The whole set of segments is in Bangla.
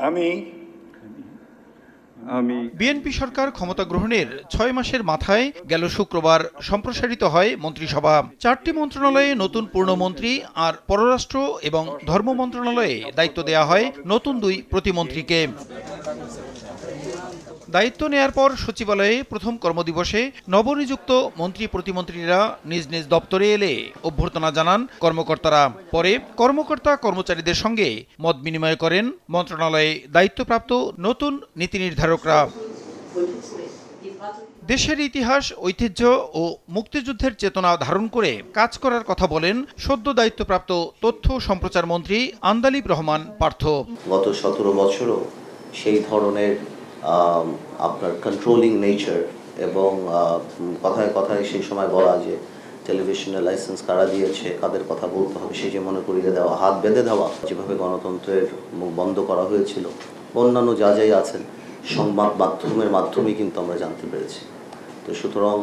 আমি বিএনপি সরকার ক্ষমতা গ্রহণের ৬ মাসের মাথায় গেল শুক্রবার সম্প্রসারিত হয় মন্ত্রিসভা। ৪টি মন্ত্রণালয়ে নতুন পূর্ণমন্ত্রী আর পররাষ্ট্র এবং ধর্ম মন্ত্রণালয়ে দায়িত্ব দেয়া হয় নতুন ২ প্রতিমন্ত্রীকে। দায়িত্ব নেয়ার পর সচিবালয়ে প্রথম কর্মদিবসে নবনিযুক্ত মন্ত্রী প্রতিমন্ত্রীরা নিজ নিজ দপ্তরে এলে অভ্যর্থনা জানান কর্মকর্তারা। পরে কর্মকর্তা কর্মচারীদের সঙ্গে মত বিনিময় করেন মন্ত্রণালয়ে দায়িত্বপ্রাপ্ত নতুন নীতি নির্ধারকরা। দেশের ইতিহাস, ঐতিহ্য ও মুক্তিযুদ্ধের চেতনা ধারণ করে কাজ করার কথা বলেন সদ্য দায়িত্বপ্রাপ্ত তথ্য সম্প্রচার মন্ত্রী আন্দালিব রহমান পার্থ। গত ১৭ বছরও সেই ধরনের আপনার কন্ট্রোলিং নেচার এবং কথায় কথায় সেই সময় বলা যে টেলিভিশনের লাইসেন্স কারা দিয়েছে, কাদের কথা বলতে হবে সেই যে মনে করিয়ে দেওয়া, হাত বেঁধে দেওয়া, যেভাবে গণতন্ত্রের মুখ বন্ধ করা হয়েছিল, অন্যান্য যা যাই আছেন সংবাদ মাধ্যমের মাধ্যমেই কিন্তু আমরা জানতে পেরেছি। তো সুতরাং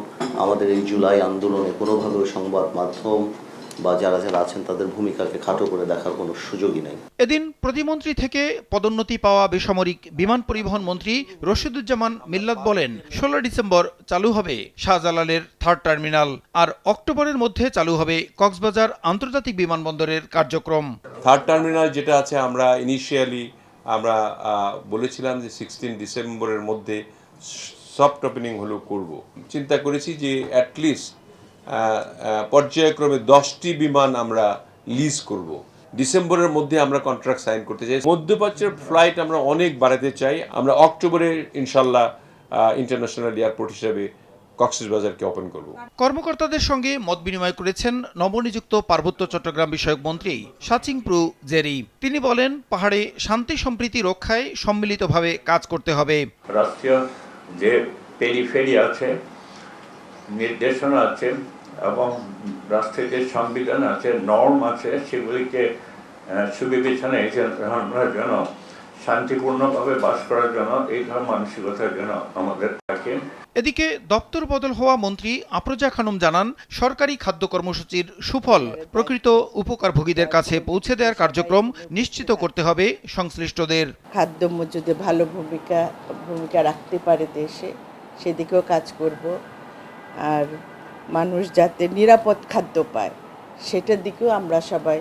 আমাদের এই জুলাই আন্দোলনে কোনোভাবেও সংবাদ মাধ্যম বা যারা যারা আছেন তাদের ভূমিকাকে খাটো করে দেখার কোনো সুযোগই নেই। এদিন প্রতিমন্ত্রী থেকে পদোন্নতি পাওয়া বেসামরিক বিমান পরিবহন মন্ত্রী রশিদুজ্জামান মিল্লাত বলেন ১৬ ডিসেম্বর চালু হবে শাহজালালের 3rd টার্মিনাল, আর অক্টোবরের মধ্যে চালু হবে কক্সবাজার আন্তর্জাতিক বিমানবন্দরের কার্যক্রম। 3rd টার্মিনাল যেটা আছে আমরা ইনিশিয়ালি আমরা বলেছিলাম যে 16 ডিসেম্বরের মধ্যে সফট ওপেনিং হলো করব। চিন্তা করেছি যে অ্যাটলিস্ট পর্যায়ক্রমে 10টি বিমান আমরা লিজ করব। ডিসেম্বরের মধ্যে আমরা কন্ট্রাক্ট সাইন করতে চাই। মধ্যপ্রাচ্যের ফ্লাইট আমরা অনেক বাড়াতে চাই। আমরা অক্টোবরে ইনশাল্লাহ ইন্টারন্যাশনাল এয়ারপোর্ট হিসেবে কক্সবাজারকে ওপেন করব। কর্মকর্তাদের সঙ্গে মত বিনিময় করেছেন নবনিযুক্ত পার্বত্য চট্টগ্রাম বিষয়ক মন্ত্রী সাচিংপ্রু জেরি। তিনি বলেন, পাহাড়ে শান্তি সম্প্রীতি রক্ষায় সম্মিলিতভাবে কাজ করতে হবে। রাষ্ট্রীয় যে পেরিফেরি আছে, নির্দেশনা আছে এবং রাষ্ট্রের যে সংবিধান আছে, নর্ম আছে, সেগুলিকে সুবিবেচনায় আনার জন্য, শান্তিপূর্ণভাবে বাস করার জন্য এই ধরনের মানসিকতার জন্য আমাদের থাকে। এদিকে দপ্তর বদল হওয়া মন্ত্রী আফরোজা খানম জানান, সরকারি খাদ্য কর্মসূচির সুফল প্রকৃত উপকারভোগীদের কাছে পৌঁছে দেওয়ার কার্যক্রম নিশ্চিত করতে হবে সংশ্লিষ্টদের। খাদ্য মজুদে ভালো ভূমিকা রাখতে পারে দেশে, সেদিকেও কাজ করব। আর মানুষ যাতে নিরাপদ খাদ্য পায় সেটার দিকেও আমরা সবাই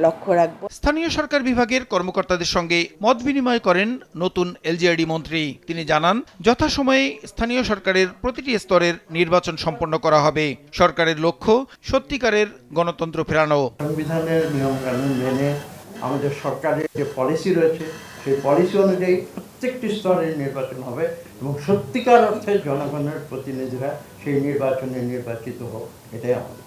লক্ষ্য রাখব। স্থানীয় সরকার বিভাগের কর্মকর্তাদের সঙ্গে মত বিনিময় করেন নতুন এলজিআরডি মন্ত্রী। তিনি জানান, যথাসময়ে স্থানীয় সরকারের প্রতিটি স্তরের নির্বাচন সম্পন্ন করা হবে। সরকারের লক্ষ্য সত্যিকারের গণতন্ত্র ফেরানো। সংবিধানের নিয়মকানুন মেনে আমাদের সরকারের যে পলিসি রয়েছে সেই পলিসি অনুযায়ী প্রত্যেকটি স্তরের নির্বাচন হবে এবং সত্যিকার অর্থে জনগণের প্রতিনিধিরা সেই নির্বাচনে নির্বাচিত হোক, এটাই আমাদের।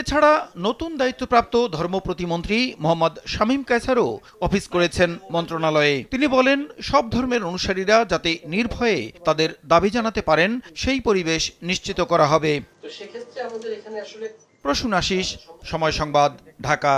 এছাড়া নতুন দায়িত্বপ্রাপ্ত ধর্ম প্রতিমন্ত্রী মোহাম্মদ শামীম কায়সারও অফিস করেছেন মন্ত্রণালয়ে। তিনি বলেন, সব ধর্মের অনুসারীরা যাতে নির্ভয়ে তাদের দাবি জানাতে পারেন সেই পরিবেশ নিশ্চিত করা হবে। প্রসূন আশিস, সময় সংবাদ, ঢাকা।